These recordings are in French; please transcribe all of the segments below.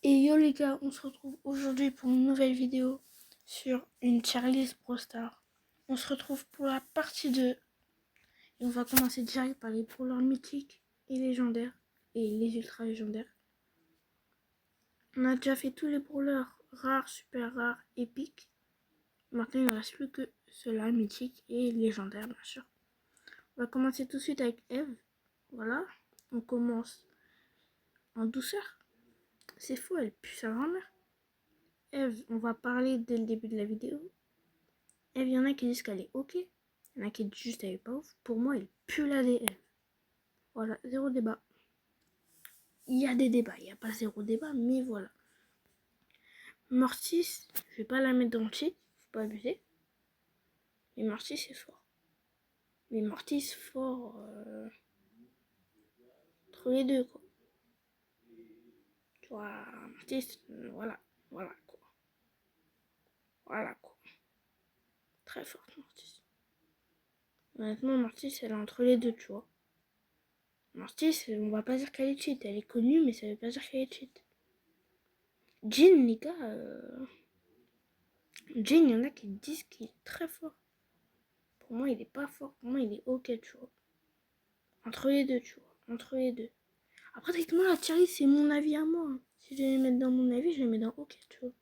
Et yo les gars, on se retrouve aujourd'hui pour une nouvelle vidéo sur une tier list Brawl Stars. On se retrouve pour la partie 2 et on va commencer direct par les brawlers mythiques et légendaires et les ultra légendaires. On a déjà fait tous les brawlers rares, super rares, épiques. Maintenant il ne reste plus que ceux-là, mythiques et légendaires bien sûr. On va commencer tout de suite avec Eve. Voilà, on commence en douceur. C'est fou, elle pue sa grand-mère. Eve, on va parler dès le début de la vidéo. Eve, il y en a qui disent qu'elle est ok. Il y en a qui disent juste qu'elle est pas ouf. Pour moi, elle pue la DF. Voilà, zéro débat. Il y a des débats, il n'y a pas zéro débat, mais voilà. Mortis, je vais pas la mettre dans le cheat, faut pas abuser. Mais Mortis, c'est fort. Mais Mortis, fort entre les deux, quoi. Tu vois, Mortis, voilà quoi. Voilà, quoi. Très forte, Mortis. Honnêtement, Mortis, elle est entre les deux, tu vois. Mortis, on va pas dire qu'elle est cheat. Elle est connue, mais ça veut pas dire qu'elle est cheat. Jhin, les gars, Jhin, il y en a qui disent qu'il est très fort. Pour moi, il est pas fort. Pour moi, il est ok, tu vois. Entre les deux, tu vois. Entre les deux. Après, techniquement, la tier list, c'est mon avis à moi. Si je vais les mettre dans mon avis, je les mets dans ok, tu vois.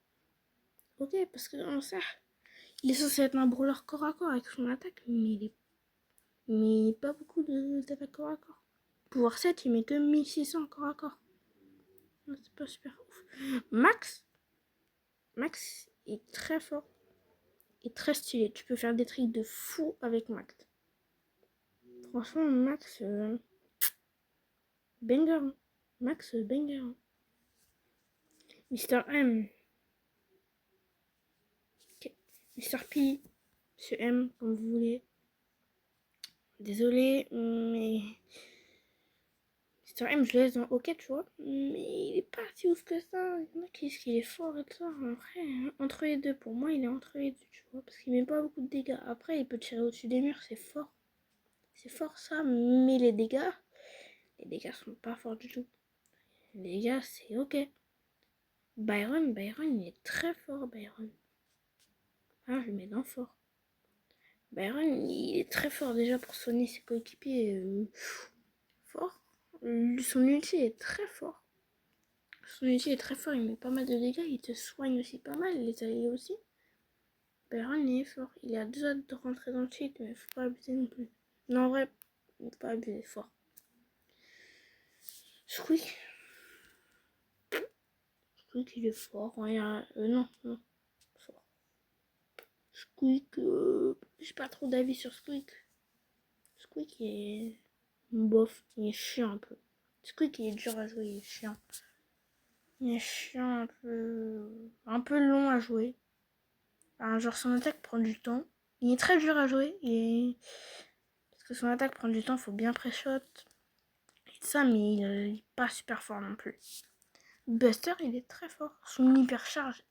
Ok, parce que en ça, il est censé être un brawler corps à corps avec son attaque, mais pas beaucoup d'attaque corps à corps. Pouvoir 7, il met que 1600 corps à corps. C'est pas super ouf. Max est très fort et très stylé. Tu peux faire des tricks de fou avec Max. Franchement, Max, banger. Max, banger. Mr. M. Okay. Mr. P. Monsieur M, comme vous voulez. Désolé, mais Mr. M, je le laisse dans OK, tu vois. Mais il est pas si ouf que ça. Il y en a qui disent qu'il est fort et tout ça. Après, entre les deux, pour moi, il est entre les deux, tu vois. Parce qu'il met pas beaucoup de dégâts. Après, il peut tirer au-dessus des murs, c'est fort. C'est fort ça, mais les dégâts sont pas forts du tout. Les dégâts, c'est OK. Byron, il est très fort, Byron. Ah, je le mets dans fort. Byron, il est très fort déjà pour soigner ses coéquipiers. Fort. Son ulti est très fort. Son ulti est très fort, il met pas mal de dégâts, il te soigne aussi pas mal, les alliés aussi. Byron, il est fort. Il a déjà de rentrer dans le cheat, mais faut pas abuser non plus. Non, en vrai, faut pas abuser fort. Squeak. Squeak, il est fort. Non, fort. Squeak, j'ai pas trop d'avis sur Squeak. Squeak est bof, il est chiant un peu. Squeak, il est dur à jouer, il est chiant. Il est chiant, un peu long à jouer. Enfin, genre son attaque prend du temps. Il est très dur à jouer. Parce que son attaque prend du temps, faut bien pré-shot. Et ça, mais il est pas super fort non plus. Buster, il est très fort. Son hyper charge,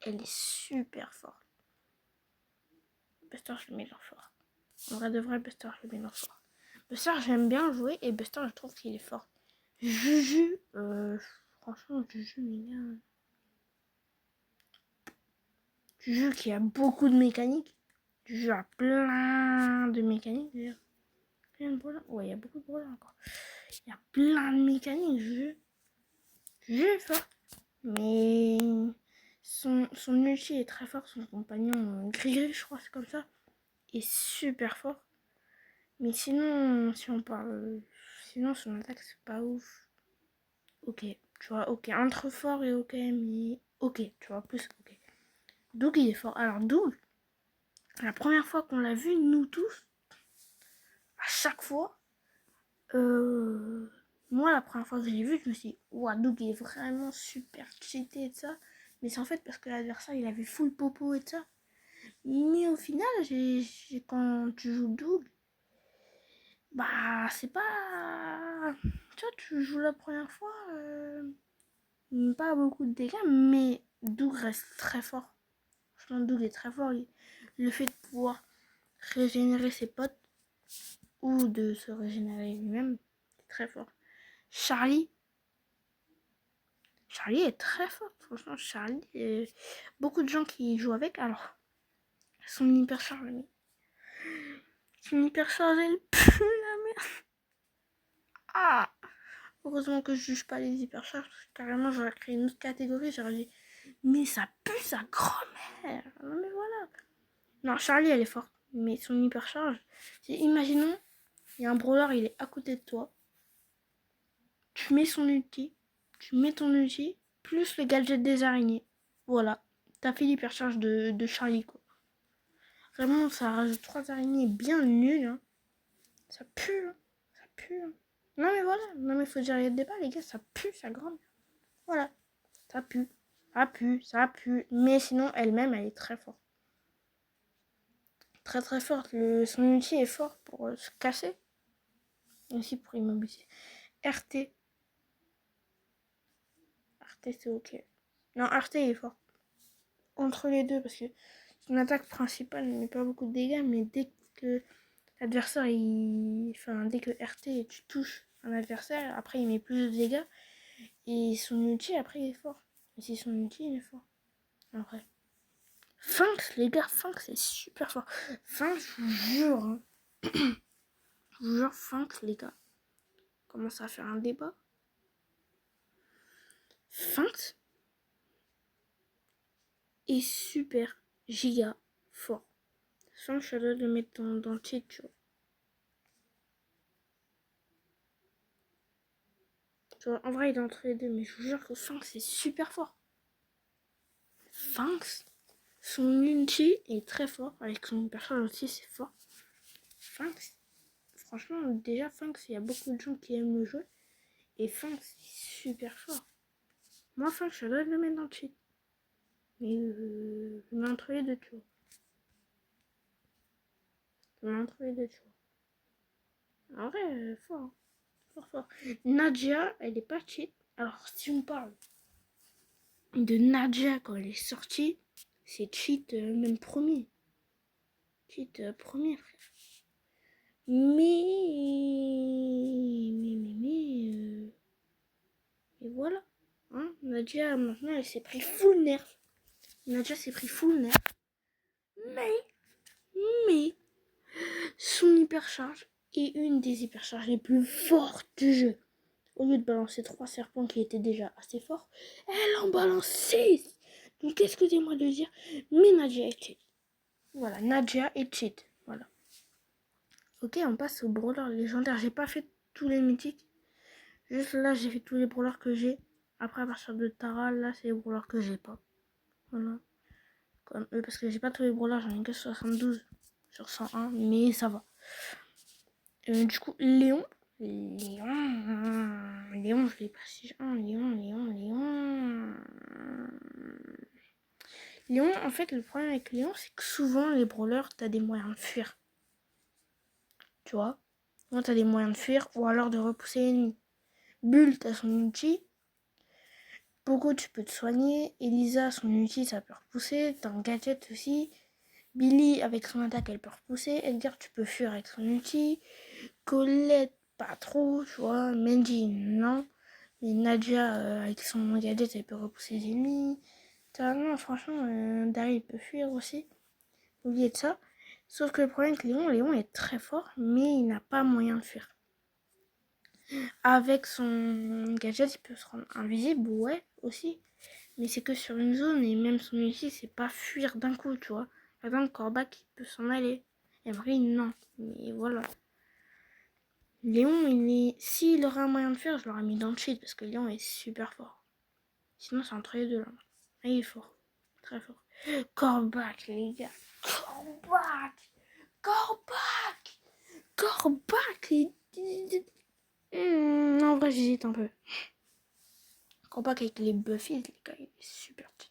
elle est super forte. Buster, je le mets dans fort. En vrai de vrai, Buster, je le mets dans fort. Buster, j'aime bien jouer et Buster, je trouve qu'il est fort. Juju, franchement, Juju, les gars. Juju qui a beaucoup de mécaniques. Juju a plein de mécaniques d'ailleurs. Plein de brawlers. Ouais, il y a beaucoup de brawlers encore. Il y a plein de mécaniques. Juju est fort. Mais son ulti est très fort. Son compagnon Gris, je crois, c'est comme ça, est super fort. Mais sinon, si on parle. Sinon, son attaque, c'est pas ouf. Ok, tu vois, ok. Entre fort et ok, mais ok, tu vois, plus ok. Doug, il est fort. Alors, Doug, la première fois qu'on l'a vu, nous tous, à chaque fois, moi, la première fois que je l'ai vu, je me suis dit, ouah, Doug, il est vraiment super cheaté et tout ça. Mais c'est en fait parce que l'adversaire, il avait full popo et tout ça. Mais au final, quand tu joues Doug, bah, c'est pas. Tu vois, tu joues la première fois, pas beaucoup de dégâts, mais Doug reste très fort. Franchement, Doug est très fort. Le fait de pouvoir régénérer ses potes ou de se régénérer lui-même, c'est très fort. Charlie, Charlie est très forte, franchement. Charlie, beaucoup de gens qui jouent avec, alors, son hypercharge, mais son hypercharge, elle pue la merde. Ah, heureusement que je juge pas les hypercharges, parce que carrément, j'aurais créé une autre catégorie, j'aurais dit, mais ça pue sa grand-mère. Non, mais voilà. Non, Charlie, elle est forte, mais son hypercharge, imaginons, il y a un brawler, il est à côté de toi, tu mets son ulti, tu mets ton ulti, plus le gadget des araignées. Voilà, t'as fait l'hypercharge de Charlie, quoi. Vraiment, ça rajoute 3 araignées bien nulles. Hein. Ça pue, hein. Ça pue. Hein. Non, mais voilà. Non, mais faut dire il y a débat, les gars. Ça pue, ça grand. Voilà. Ça pue. Ça pue, ça pue. Mais sinon, elle-même, elle est très forte. Très, très forte. Son ulti est fort pour se casser. Aussi pour immobiliser. RT. RT, c'est ok. Non, RT est fort. Entre les deux, parce que son attaque principale ne met pas beaucoup de dégâts, mais dès que l'adversaire, enfin, dès que RT, tu touches un adversaire, après il met plus de dégâts, et son ulti, après il est fort. Et si son ulti, il est fort. Après. Finks, les gars, Finks, c'est super fort. Finks, je vous jure, hein. Je vous jure, Finks, les gars. Commence à faire un débat. Finks est super giga fort. Finks, je dois le mettre dans le cheat, tu vois. En vrai, il est entre les deux, mais je vous jure que Finks c'est super fort. Finks, son ulti est très fort, avec son personnage aussi, c'est fort. Finks, franchement, déjà, Finks, il y a beaucoup de gens qui aiment le jeu, et Finks, c'est super fort. Moi, Finks, je dois le mettre dans le cheat. Mais je mets entre les deux, tu vois. Je mets entre les deux, tu vois. En vrai, fort. Fort, fort. Nadia, elle est pas cheat. Alors, si on parle de Nadia quand elle est sortie, c'est cheat même premier. Cheat premier, frère. Et voilà. Hein, Nadia, maintenant, elle s'est pris full nerf. Nadia s'est pris full nerf. Mais, son hypercharge est une des hypercharges les plus fortes du jeu. Au lieu de balancer 3 serpents qui étaient déjà assez forts, elle en balance 6. Donc, excusez-moi de dire, mais Nadia est cheat. Voilà, Nadia est cheat. Voilà. Ok, on passe au brawler légendaire. J'ai pas fait tous les mythiques. Juste là, j'ai fait tous les brawlers que j'ai. Après, à partir de Tara, là, c'est les brawlers que j'ai pas. Voilà. Comme eux, parce que j'ai pas tous les brawlers, j'en ai que 72 sur 101, mais ça va. Du coup, Léon, je l'ai pas si... Léon, en fait, le problème avec Léon, c'est que souvent, les brawlers, t'as des moyens de fuir. Tu vois? Moi, t'as des moyens de fuir, ou alors de repousser l'ennemi. Bull, t'as son ulti. Poco, tu peux te soigner. Elisa, son ulti, ça peut repousser. T'as un gadget aussi. Billy, avec son attaque, elle peut repousser. Edgar, tu peux fuir avec son ulti. Colette, pas trop, tu vois. Mandy, non. Mais Nadia, avec son gadget, elle peut repousser les ennemis. Non, franchement, Daryl peut fuir aussi. Oubliez de ça. Sauf que le problème avec Léon est très fort, mais il n'a pas moyen de fuir. Avec son gadget, il peut se rendre invisible, ouais, aussi. Mais c'est que sur une zone, et même son ulti, c'est pas fuir d'un coup, tu vois. Par exemple, Corbac, il peut s'en aller. Emery, non. Mais voilà. Léon, s'il aurait un moyen de fuir, je l'aurais mis dans le cheat, parce que Léon est super fort. Sinon, c'est entre les deux, là. Et il est fort. Très fort. Corbac, les gars. Corbac en vrai, j'hésite un peu. Corbac avec les Buffy, les gars, il est super petit.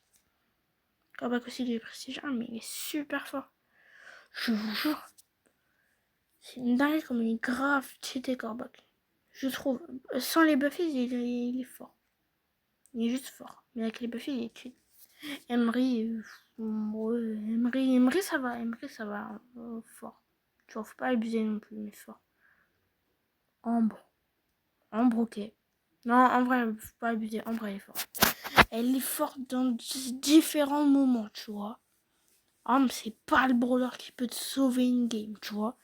Corbac aussi, il est prestigieux, mais il est super fort. Je vous jure. C'est une dingue comme il est grave cheaté, Corbac. Je trouve. Sans les Buffy, il est fort. Il est juste fort. Mais avec les Buffy, il est cheat. Emery, Emery, ça va. Emery, ça va. Fort. Tu vois, faut pas abuser non plus, mais fort. Ambre, ok. Non, en vrai, faut pas abuser. En vrai, elle est forte. Elle est forte dans différents moments, tu vois. Mais c'est pas le brawler qui peut te sauver une game, tu vois.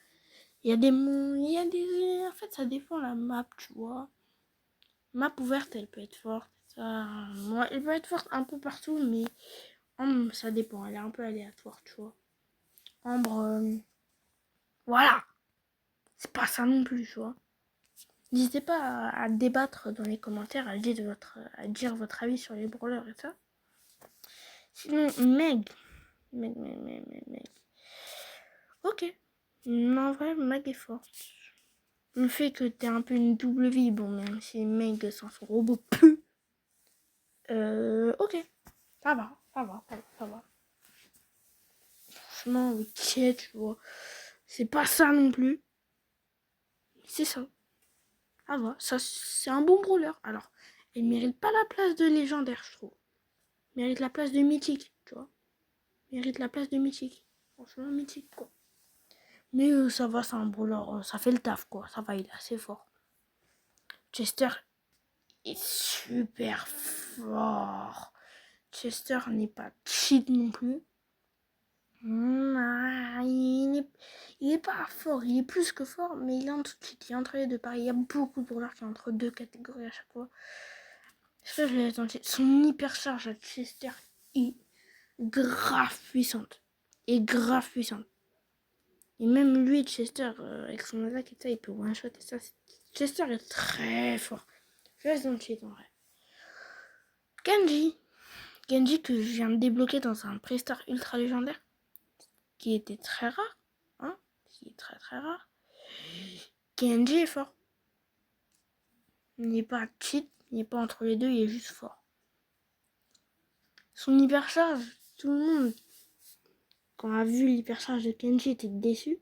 En fait, ça dépend la map, tu vois. Map ouverte, elle peut être forte. Ouais, elle peut être forte un peu partout, mais ça dépend. Elle est un peu aléatoire, tu vois. Ambre, voilà. C'est pas ça non plus, tu vois. N'hésitez pas à débattre dans les commentaires, à dire votre avis sur les brawlers et ça. Sinon, Meg. Ok. Non, en vrai, Meg est forte. Le fait que t'aies un peu une double vie, bon, même si Meg sans son robot pue. Ok. Ça va. Franchement, ok, tu vois. C'est pas ça non plus. C'est ça. Ça, c'est un bon brawler. Alors, elle mérite pas la place de légendaire, je trouve. Mérite la place de mythique, tu vois. Mérite la place de mythique. Franchement, mythique, quoi. Mais ça va, c'est un brawler. Ça fait le taf, quoi. Ça va, il est assez fort. Chester est super fort. Chester n'est pas cheat non plus. Il est pas fort, il est plus que fort, mais il est il est entre les deux. Pareil, il y a beaucoup de brawlers qui sont entre deux catégories à chaque fois. Son hypercharge à Chester est grave puissante. Et grave puissante. Et même lui, Chester, avec son attaque et ça, il peut one-shot et ça. Chester est très fort. Je laisse dans le cheat en vrai. Genji que je viens de débloquer dans un Pré-Star ultra légendaire. Qui était très rare. Hein, qui est très très rare. Genji est fort. Il n'est pas cheat, il n'est pas entre les deux, il est juste fort. Son hypercharge, tout le monde, quand on a vu l'hypercharge de Genji, était déçu.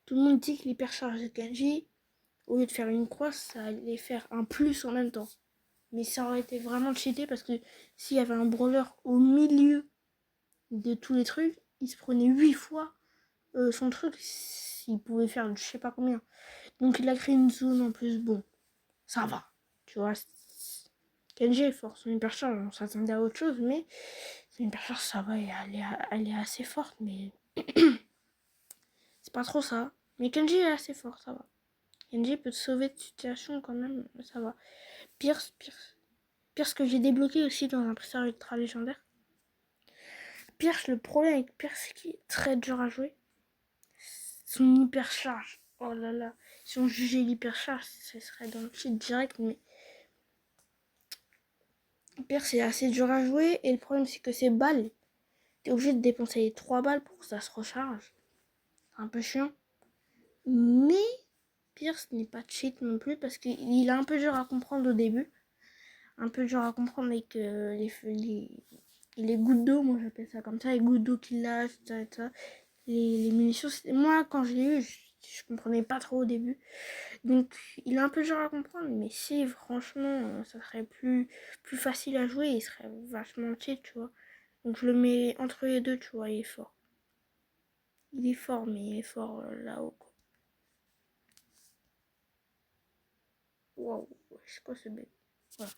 Tout le monde dit que l'hypercharge de Genji, au lieu de faire une croix, ça allait faire un plus en même temps. Mais ça aurait été vraiment cheaté parce que s'il y avait un brawler au milieu de tous les trucs, il se prenait 8 fois son truc, il pouvait faire je sais pas combien. Donc il a créé une zone en plus, bon, ça va. Tu vois, Kenji est fort, son hypercharge, on s'attendait à autre chose, mais son hypercharge, ça va, elle est assez forte, mais c'est pas trop ça. Mais Kenji est assez fort, ça va. Kenji peut te sauver de situation quand même, ça va. Pierce que j'ai débloqué aussi dans un précédent ultra légendaire. Pierce, le problème avec Pierce qui est très dur à jouer, son hypercharge. Oh là là, si on jugeait l'hypercharge, ce serait dans le cheat direct, mais Pierce c'est assez dur à jouer et le problème c'est que ses balles, t'es obligé de dépenser 3 balles pour que ça se recharge. C'est un peu chiant. Mais Pierce n'est pas cheat non plus parce qu'il est un peu dur à comprendre au début. Un peu dur à comprendre avec les gouttes d'eau, moi j'appelle ça comme ça, les gouttes d'eau qu'il lâche, ça. Les munitions, moi quand je l'ai eu, je comprenais pas trop au début. Donc il est un peu dur à comprendre, mais si franchement ça serait plus facile à jouer, il serait vachement cheat, tu vois. Donc je le mets entre les deux, tu vois, il est fort. Il est fort, mais il est fort là-haut, quoi. Waouh, c'est quoi ce bête? Voilà.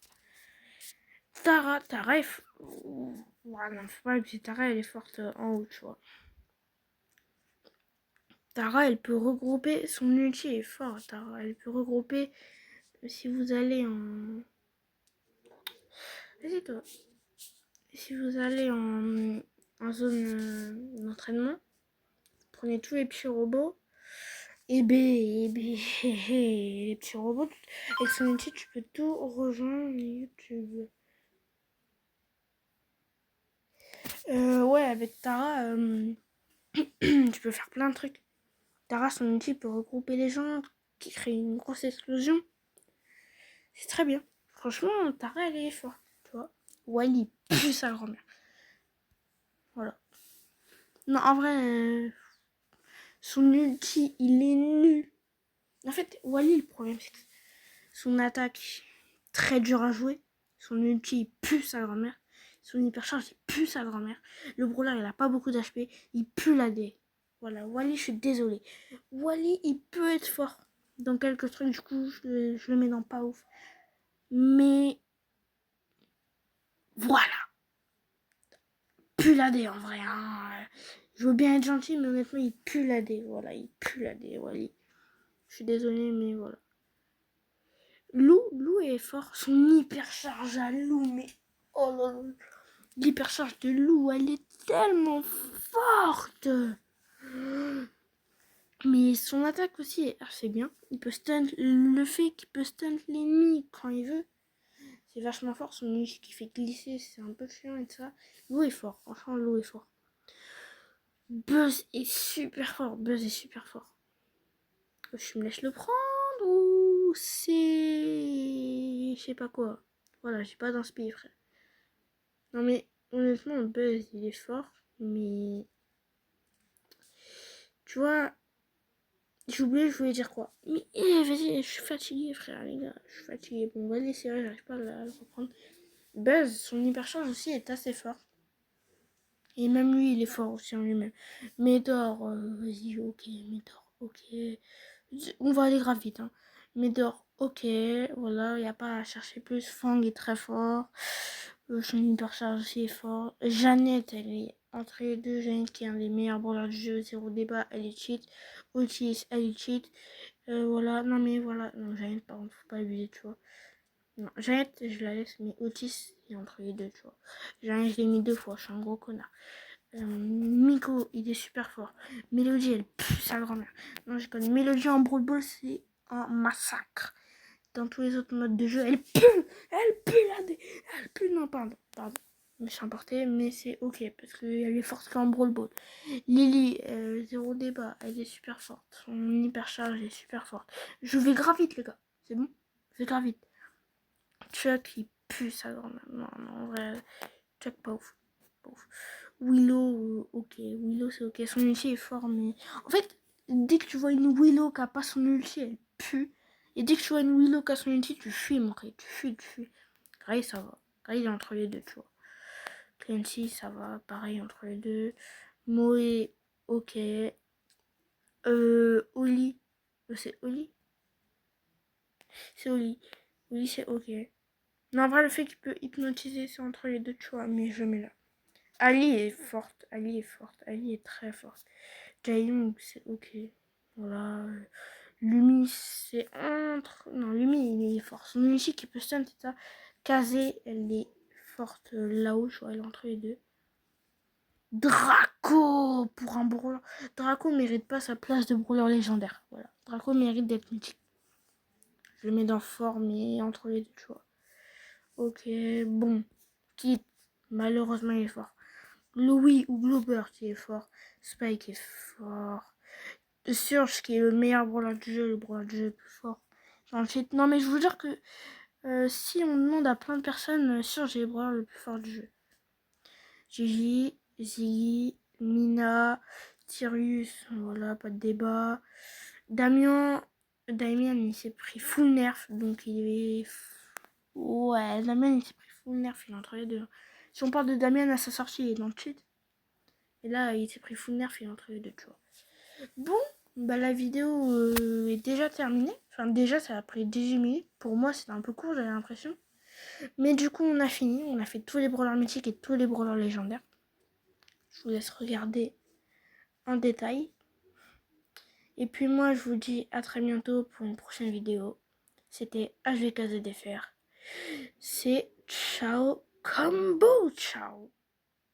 Tara est ouais, non, faut pas abuser. Tara, elle est forte en haut, tu vois. Tara, elle peut regrouper. Son ulti est fort, Tara. Elle peut regrouper. Si vous allez en. Vas-y, toi. Si vous allez en zone d'entraînement, prenez tous les petits robots. Et les petits robots, avec son ulti, tu peux tout rejoindre YouTube. Ouais, avec Tara, tu peux faire plein de trucs. Tara, son outil peut regrouper les gens, qui crée une grosse explosion. C'est très bien. Franchement, Tara, elle est forte, tu vois. Wally pue sa grand-mère. Voilà. Non, en vrai, son ulti, il est nul. En fait, Wally, le problème, c'est que son attaque, très dur à jouer. Son ulti, il pue sa grand-mère. Son hypercharge, il pue sa grand-mère. Le brawler, il a pas beaucoup d'HP. Il pue la D. Voilà, Wally, je suis désolée. Wally, il peut être fort dans quelques trucs, du coup, je le mets dans pas ouf. Mais voilà. Pue la dé en vrai. Hein. Je veux bien être gentil, mais honnêtement, il pue la dé. Voilà, il pue la dé. Voilà. Je suis désolée, mais voilà. Lou est fort. Son hypercharge à Lou, mais oh là là. L'hypercharge de Lou, elle est tellement forte. Mais son attaque aussi est assez bien. Il peut stun. Le fait qu'il peut stun l'ennemi quand il veut, c'est vachement fort. Son ulti qui fait glisser, c'est un peu chiant et tout ça. Lou est fort. Franchement, Lou est fort. Buzz est super fort. Buzz est super fort. Je me laisse le prendre ou c'est... Je sais pas quoi. Voilà, j'ai pas d'inspi, frère. Non mais, honnêtement, Buzz, il est fort. Mais... Tu vois... J'ai oublié, je voulais dire quoi. Mais vas-y, je suis fatigué, frère, les gars. Je suis fatigué. Bon, vas-y, c'est vrai, j'arrive pas à le reprendre. Buzz, son hypercharge aussi est assez fort. Et même lui, il est fort aussi en lui-même. Médor, vas-y, ok. Médor, ok. On va aller grave vite. Hein. Médor, ok. Voilà, il n'y a pas à chercher plus. Fang est très fort. Son hypercharge aussi est fort. Jeannette, elle est entre les deux. Jeannette qui est un des meilleurs brawlers du jeu. Zéro débat, elle est cheat. Otis, elle est cheat. Voilà, non mais voilà. Non, Jeannette, par contre, faut pas abuser, tu vois. Non, Jeannette, je la laisse, mais Otis, il est entre les deux, tu vois. Jeannette, je l'ai mis 2 fois, je suis un gros connard. Miko, il est super fort. Mélodie, elle pue sa grand-mère. Non, je connais. Mélodie en Brawl Ball, c'est un massacre. Dans tous les autres modes de jeu, elle pue. Elle pue elle pue. Non, pardon. Mais c'est importé, mais c'est ok parce qu'elle est forte qu'en Brawl Ball. Lily, zéro débat, elle est super forte. Son hypercharge est super forte. Je vais grave vite, les gars. C'est bon? Je vais grave vite. Chuck, il pue sa grand-mère. Non, en vrai, Chuck, pas ouf. Pas ouf. Willow, ok. Willow, c'est ok. Son ulti est fort, mais... En fait, dès que tu vois une Willow qui a pas son ulti, elle pue. Et dès que tu vois une Willow qui a son ulti, tu fuis, mon frère. Tu fuis. Gray, ça va. Gray, il est entre les deux, tu vois. Clancy, ça va. Pareil, entre les deux. Moe, ok. Oli. C'est Oli? C'est Oli. Oli, c'est ok. Non, en vrai, le fait qu'il peut hypnotiser, c'est entre les deux, tu vois. Mais je mets là. Ali est forte. Ali est très forte. Jaeyoung, c'est ok. Voilà. Lumi, c'est entre... Non, Lumi, il est fort. Son ulti qui peut stun, c'est ça. Kazé, elle est forte là-haut, je vois, elle est entre les deux. Draco pour un brawler. Draco mérite pas sa place de brawler légendaire. Voilà. Draco mérite d'être mythique. Je le mets dans fort, mais entre les deux, tu vois. Ok, bon. Kit, malheureusement, il est fort. Louis ou Glober qui est fort. Spike est fort. Surge qui est le meilleur brawler du jeu, le brawler du jeu le plus fort. Non mais je vous jure que si on demande à plein de personnes, Surge est le brawler le plus fort du jeu. Gigi, Ziggy, Mina, Tyrius, voilà, pas de débat. Damien, il s'est pris full nerf, donc il est... Ouais, Damien il s'est pris full nerf, il est entre les deux. Si on parle de Damien à sa sortie, il est dans le cheat. Et là, il s'est pris full nerf, il est entre les deux, tu vois. Bon, bah la vidéo est déjà terminée. Enfin, déjà, ça a pris 18 minutes. Pour moi, c'était un peu court, j'avais l'impression. Mais du coup, on a fini. On a fait tous les brawlers mythiques et tous les brawlers légendaires. Je vous laisse regarder en détail. Et puis moi, je vous dis à très bientôt pour une prochaine vidéo. C'était HVKZFR. C'est ciao combo, ciao.